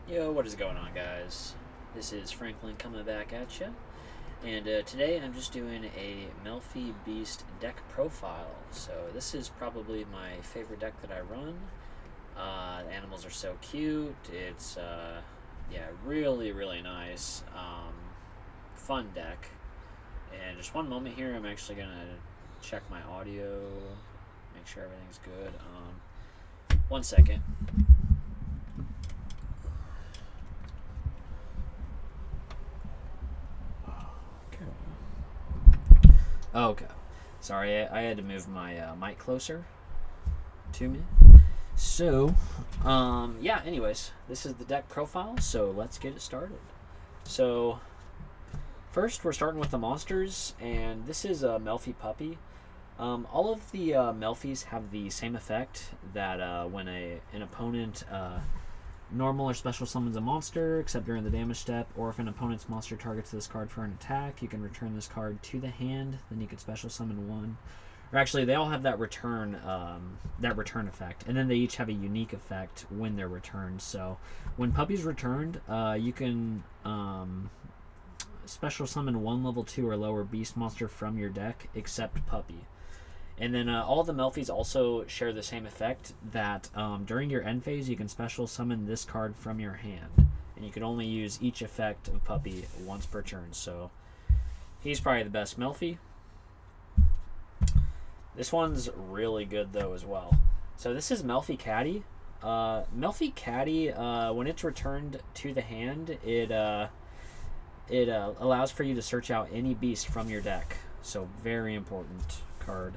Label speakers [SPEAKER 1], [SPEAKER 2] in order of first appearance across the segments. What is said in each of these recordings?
[SPEAKER 1] Yo, what is going on, guys? This is Franklin coming back at you, and today I'm just doing a Melffy Beast deck profile. So this is probably my favorite deck that I run. The animals are so cute. It's yeah, really nice, fun deck. And just one moment here, I'm actually gonna check my audio, make sure everything's good. 1 second. Okay. Sorry, I had to move my mic closer to me. So, yeah, anyways, this is the deck profile, so let's get it started. So, first we're starting with the monsters, and this is a Melffy puppy. All of the Melffys have the same effect that when an opponent normal or special summons a monster, except during the damage step, or if an opponent's monster targets this card for an attack, you can return this card to the hand. Then you can special summon one. Or actually, they all have that return effect, and then they each have a unique effect when they're returned. So, when Puppy's returned, you can special summon one level 2 or lower beast monster from your deck, except Puppy. And then all the Melffys also share the same effect that during your end phase, you can special summon this card from your hand. And you can only use each effect of Puppy once per turn. So he's probably the best Melffy. This one's really good, though, as well. So this is Melffy Caddy. Melffy Caddy, when it's returned to the hand, it allows for you to search out any beast from your deck. So very important card.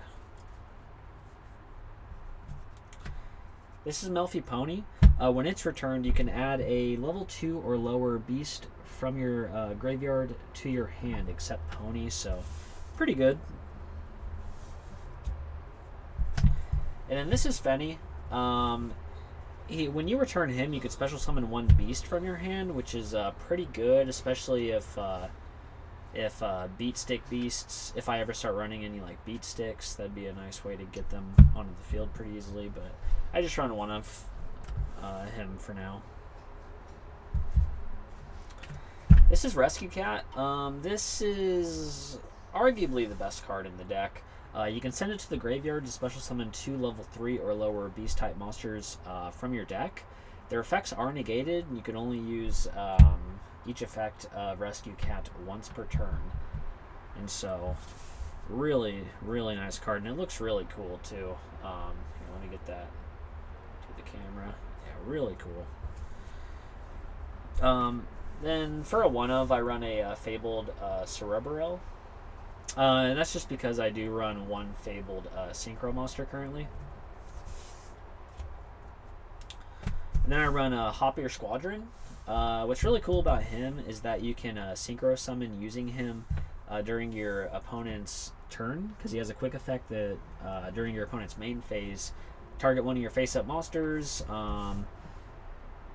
[SPEAKER 1] This is Melffy Pony. When it's returned, you can add a level 2 or lower beast from your graveyard to your hand, except Pony, so pretty good. And then this is Fenny. When you return him, you could special summon one beast from your hand, which is pretty good, especially if beat stick beasts, if I ever start running any like beat sticks, that'd be a nice way to get them onto the field pretty easily. But I just run one of him for now. This is Rescue Cat. This is arguably the best card in the deck. You can send it to the graveyard to special summon 2 level 3 or lower beast type monsters from your deck. Their effects are negated, and you can only use each effect of Rescue Cat once per turn. And so, really nice card, and it looks really cool too. Here, let me get that to the camera. Yeah, really cool. Then for a one of, I run a Fabled Cerebrel. And that's just because I do run one Fabled Synchro monster currently. And then I run a Hoppier Squadron. What's really cool about him is that you can synchro summon using him during your opponent's turn, because he has a quick effect that during your opponent's main phase, target one of your face-up monsters,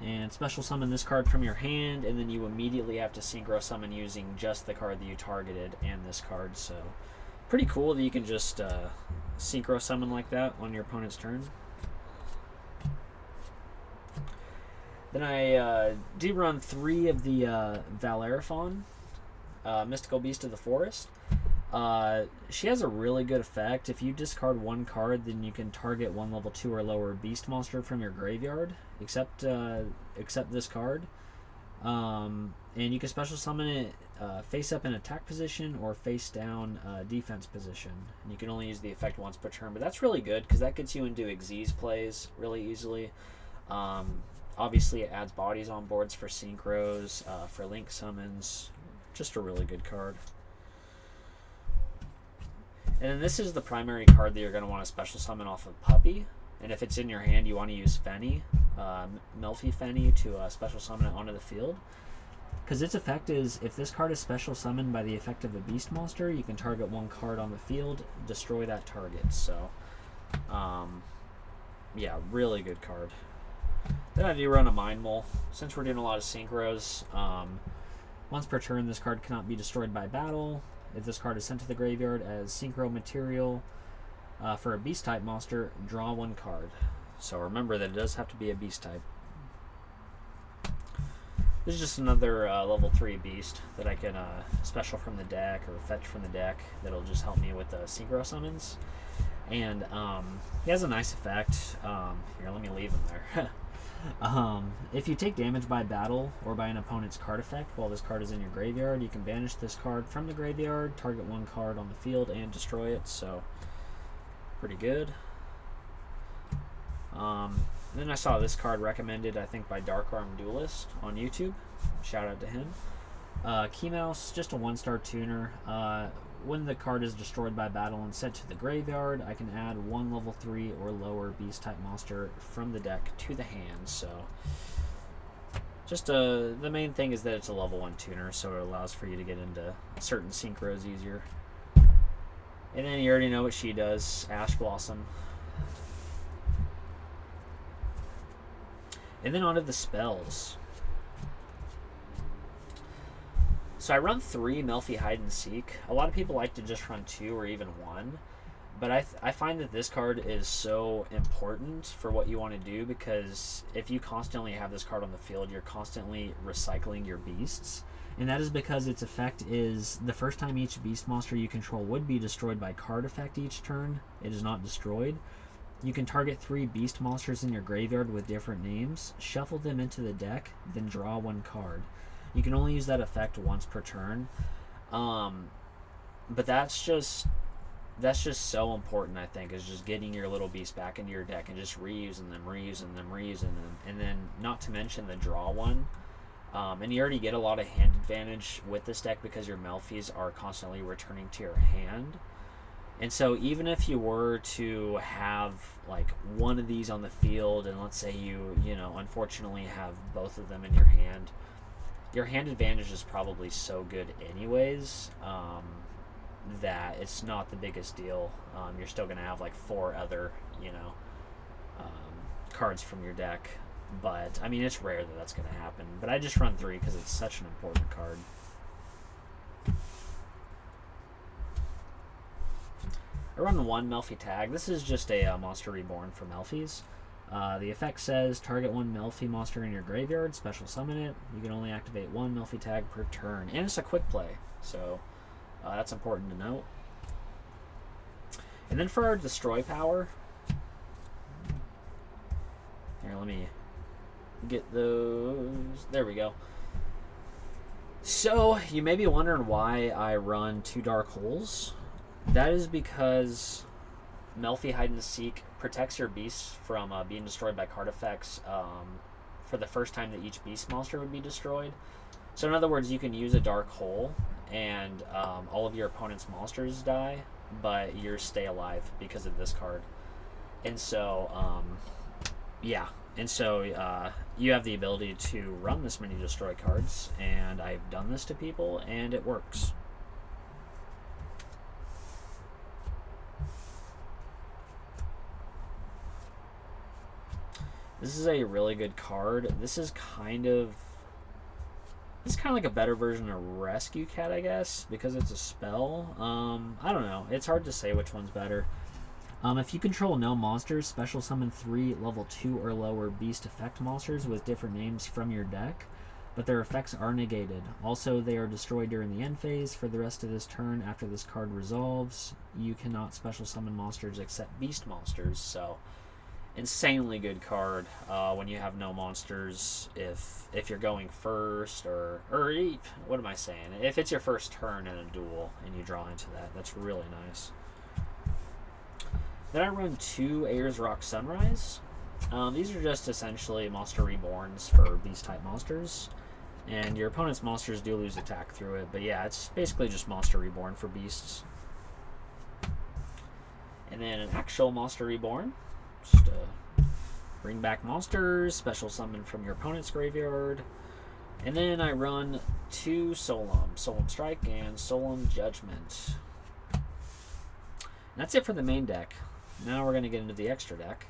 [SPEAKER 1] and special summon this card from your hand, and then you immediately have to synchro summon using just the card that you targeted and this card. So pretty cool that you can just synchro summon like that on your opponent's turn. Then I do run 3 of the Valeraphon, Mystical Beast of the Forest. She has a really good effect. If you discard one card, then you can target one level 2 or lower beast monster from your graveyard, except this card. And you can special summon it face up in attack position or face down defense position. And you can only use the effect once per turn, but that's really good because that gets you into Xyz plays really easily. Obviously, it adds bodies on boards for synchros, for link summons. Just a really good card. And then this is the primary card that you're going to want to special summon off of Puppy. And if it's in your hand, you want to use Fenny, Melffy Fenny, to special summon it onto the field. Because its effect is, if this card is special summoned by the effect of a beast monster, you can target one card on the field, destroy that target. So, yeah, really good card. Then I do run a Mind Mole. Since we're doing a lot of synchros, once per turn, this card cannot be destroyed by battle. If this card is sent to the graveyard as synchro material for a beast type monster, draw one card. So remember that it does have to be a beast type. This is just another level 3 beast that I can special from the deck or fetch from the deck that'll just help me with the synchro summons. And he has a nice effect. Here, let me leave him there. If you take damage by battle or by an opponent's card effect while this card is in your graveyard, you can banish this card from the graveyard, target one card on the field, and destroy it. So, pretty good. Then I saw this card recommended, I think, by Dark Arm Duelist on YouTube. Shout out to him. Key Mouse, just a 1-star tuner. When the card is destroyed by battle and sent to the graveyard, I can add one level 3 or lower beast type monster from the deck to the hand. So, just the main thing is that it's a level 1 tuner, so it allows for you to get into certain synchros easier. And then you already know what she does, Ash Blossom. And then onto the spells. So I run 3 Melffy Hide and Seek. A lot of people like to just run 2 or even 1. But I find that this card is so important for what you want to do, because if you constantly have this card on the field, you're constantly recycling your beasts. And that is because its effect is the first time each beast monster you control would be destroyed by card effect each turn, it is not destroyed. You can target 3 beast monsters in your graveyard with different names, shuffle them into the deck, then draw 1 card. You can only use that effect once per turn. But that's just so important, I think, is just getting your little beast back into your deck and just reusing them. And then not to mention the draw one. And you already get a lot of hand advantage with this deck because your Melffys are constantly returning to your hand. And so even if you were to have like one of these on the field, and let's say you unfortunately have both of them in your hand advantage is probably so good anyways, that it's not the biggest deal. You're still going to have like 4 other, cards from your deck. But, I mean, it's rare that that's going to happen. But I just run 3 because it's such an important card. I run 1 Melffy tag. This is just a monster reborn for Melffys. The effect says target 1 Melffy monster in your graveyard, special summon it. You can only activate 1 Melffy tag per turn. And it's a quick play, so that's important to note. And then for our destroy power, here, let me get those. There we go. So, you may be wondering why I run 2 Dark Holes. That is because Melffy Hide and Seek protects your beasts from being destroyed by card effects for the first time that each beast monster would be destroyed. So in other words, you can use a Dark Hole and all of your opponent's monsters die, but yours stay alive because of this card. And so, yeah. And so you have the ability to run this many destroy cards, and I've done this to people, and it works. This is a really good card. This is kind of like a better version of Rescue Cat, I guess, because it's a spell. I don't know. It's hard to say which one's better. If you control no monsters, special summon 3 level 2 or lower beast effect monsters with different names from your deck, but their effects are negated. Also, they are destroyed during the end phase. For the rest of this turn, after this card resolves, you cannot special summon monsters except beast monsters. So, insanely good card when you have no monsters. If you're going first, or what am I saying? If it's your first turn in a duel and you draw into that, that's really nice. Then I run 2 Ayers Rock Sunrise. These are just essentially monster reborns for beast type monsters, and your opponent's monsters do lose attack through it, but yeah, it's basically just monster reborn for beasts. And then an actual monster reborn, just bring back monsters, special summon from your opponent's graveyard. And then I run 2 Solemn Strike and Solemn Judgment. And that's it for the main deck. Now we're going to get into the extra deck.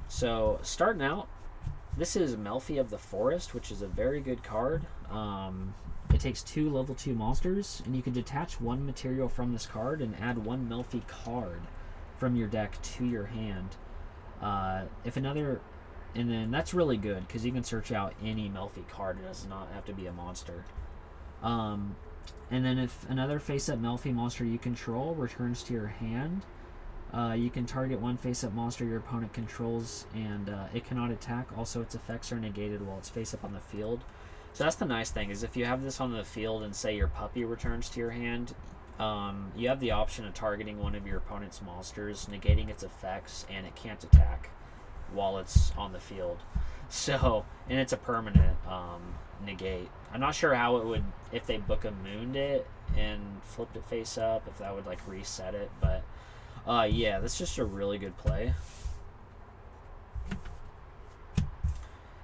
[SPEAKER 1] So, starting out, this is Melffy of the Forest, which is a very good card. It takes 2 level 2 monsters, and you can detach 1 material from this card and add 1 Melffy card from your deck to your hand. If another And then that's really good because you can search out any Melffy card. It does not have to be a monster. And then if another face-up Melffy monster you control returns to your hand, you can target one face-up monster your opponent controls, and it cannot attack. Also, its effects are negated while it's face-up on the field. So that's the nice thing, is if you have this on the field and say your puppy returns to your hand, you have the option of targeting one of your opponent's monsters, negating its effects, and it can't attack while it's on the field. So, and it's a permanent negate. I'm not sure how it would, if they Book of Mooned it and flipped it face up, if that would like reset it, but yeah, that's just a really good play.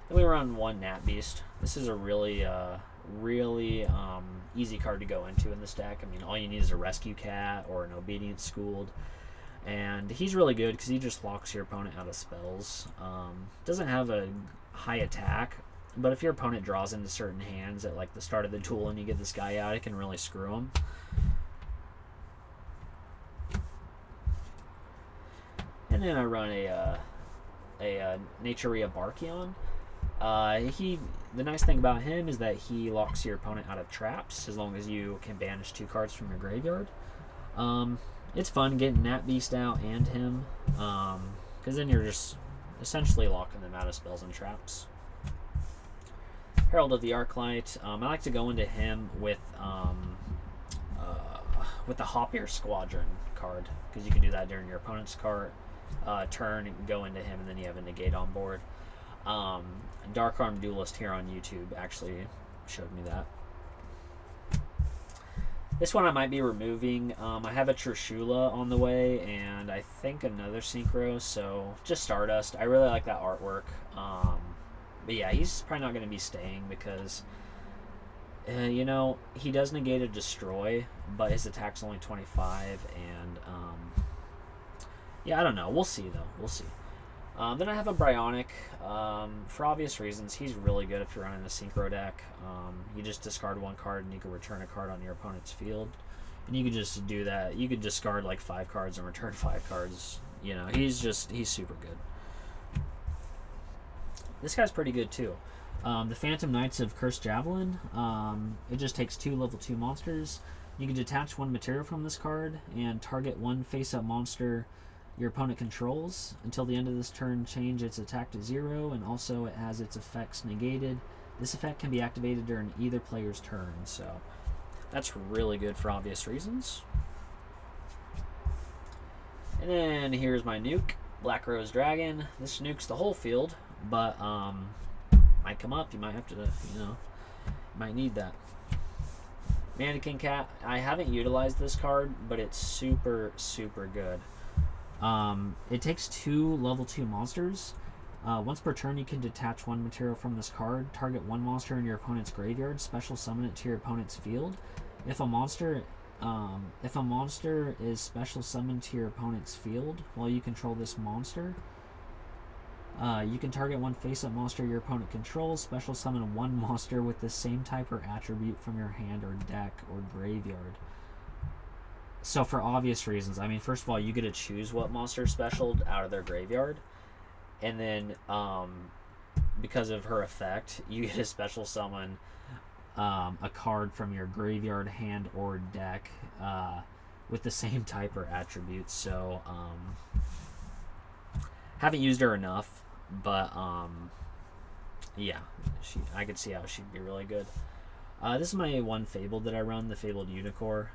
[SPEAKER 1] Then we run one Nat Beast. This is a really easy card to go into in this deck. I mean, all you need is a Rescue Cat or an Obedience Schooled. And he's really good because he just locks your opponent out of spells. Doesn't have a high attack, but if your opponent draws into certain hands at like the start of the duel and you get this guy out, it can really screw him. And then I run a Naturia Barkion. The nice thing about him is that he locks your opponent out of traps as long as you can banish 2 cards from your graveyard. It's fun getting Nat Beast out and him, because then you're just essentially locking them out of spells and traps. Herald of the Arclight. I like to go into him with the Hoppier Squadron card, because you can do that during your opponent's turn and go into him, and then you have a negate on board. Dark Arm Duelist here on YouTube actually showed me that. This one I might be removing. I have a Trishula on the way, and I think another Synchro, so just Stardust. I really like that artwork. But yeah, he's probably not going to be staying because, you know, he does negate a Destroy, but his attack's only 25, and yeah, I don't know. We'll see, though. We'll see. Then I have a Bryonic. For obvious reasons, he's really good if you're running a Synchro deck. You just discard 1 card and you can return a card on your opponent's field. And you could just do that. You could discard like 5 cards and return 5 cards. You know, he's super good. This guy's pretty good too. The Phantom Knights of Cursed Javelin. It just takes 2 level 2 monsters. You can detach 1 material from this card and target 1 face-up monster your opponent controls. Until the end of this turn, change its attack to 0, and also it has its effects negated. This effect can be activated during either player's turn, so that's really good for obvious reasons. And then here's my nuke, Black Rose Dragon. This nukes the whole field, but might come up. You might have to, you know, might need that. Mannequin Cat. I haven't utilized this card, but it's super good. It takes 2 level 2 monsters. Once per turn, you can detach 1 material from this card, target 1 monster in your opponent's graveyard, special summon it to your opponent's field. If a monster is special summoned to your opponent's field while you control this monster, you can target 1 face-up monster your opponent controls, special summon 1 monster with the same type or attribute from your hand or deck or graveyard. So for obvious reasons, I mean, first of all, you get to choose what monster specialed out of their graveyard, and then because of her effect, you get to special summon a card from your graveyard, hand, or deck with the same type or attributes. So haven't used her enough, but yeah, I could see how she'd be really good. This is my one Fabled that I run, the Fabled Unicorn.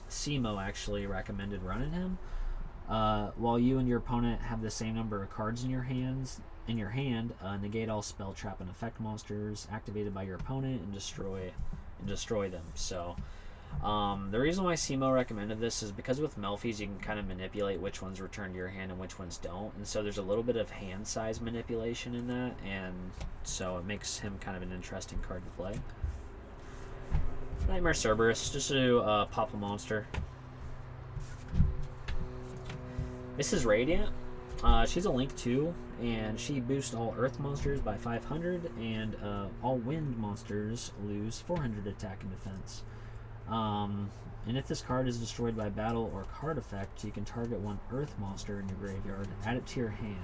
[SPEAKER 1] Simo actually recommended running him. While you and your opponent have the same number of cards in your hand, negate all spell, trap, and effect monsters activated by your opponent and destroy them. So the reason why Simo recommended this is because with Melffys you can kind of manipulate which ones return to your hand and which ones don't, and so there's a little bit of hand size manipulation in that, and so it makes him kind of an interesting card to play. Nightmare Cerberus, just to pop a monster. This is Radiant. She's a Link 2, and she boosts all Earth monsters by 500, and all Wind monsters lose 400 attack and defense. And if this card is destroyed by battle or card effect, you can target 1 Earth monster in your graveyard, add it to your hand.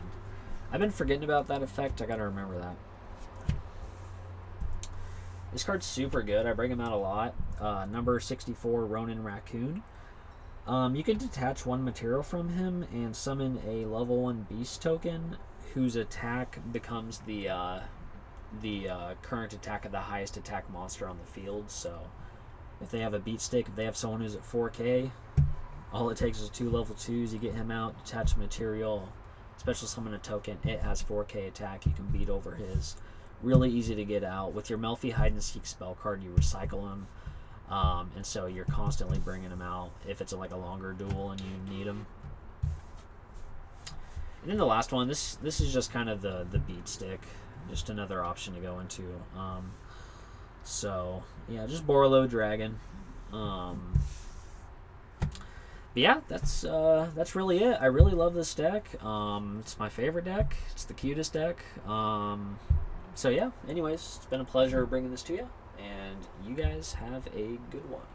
[SPEAKER 1] I've been forgetting about that effect. I gotta remember that. This card's super good. I bring him out a lot. Number 64, Ronin Raccoon. You can detach one material from him and summon a level 1 beast token whose attack becomes the current attack of the highest attack monster on the field. So if they have a beat stick, if they have someone who's at 4k, all it takes is 2 level 2s. You get him out, detach material, special summon a token. It has 4k attack. You can beat over his. Really easy to get out. With your Melffy hide and seek spell card, you recycle him. And so you're constantly bringing him out if it's like a longer duel and you need him. And then the last one, this is just kind of the beat stick. Just another option to go into. So, yeah, just Borlow Dragon. But yeah, that's really it. I really love this deck. It's my favorite deck. It's the cutest deck. So yeah, anyways, it's been a pleasure bringing this to you, and you guys have a good one.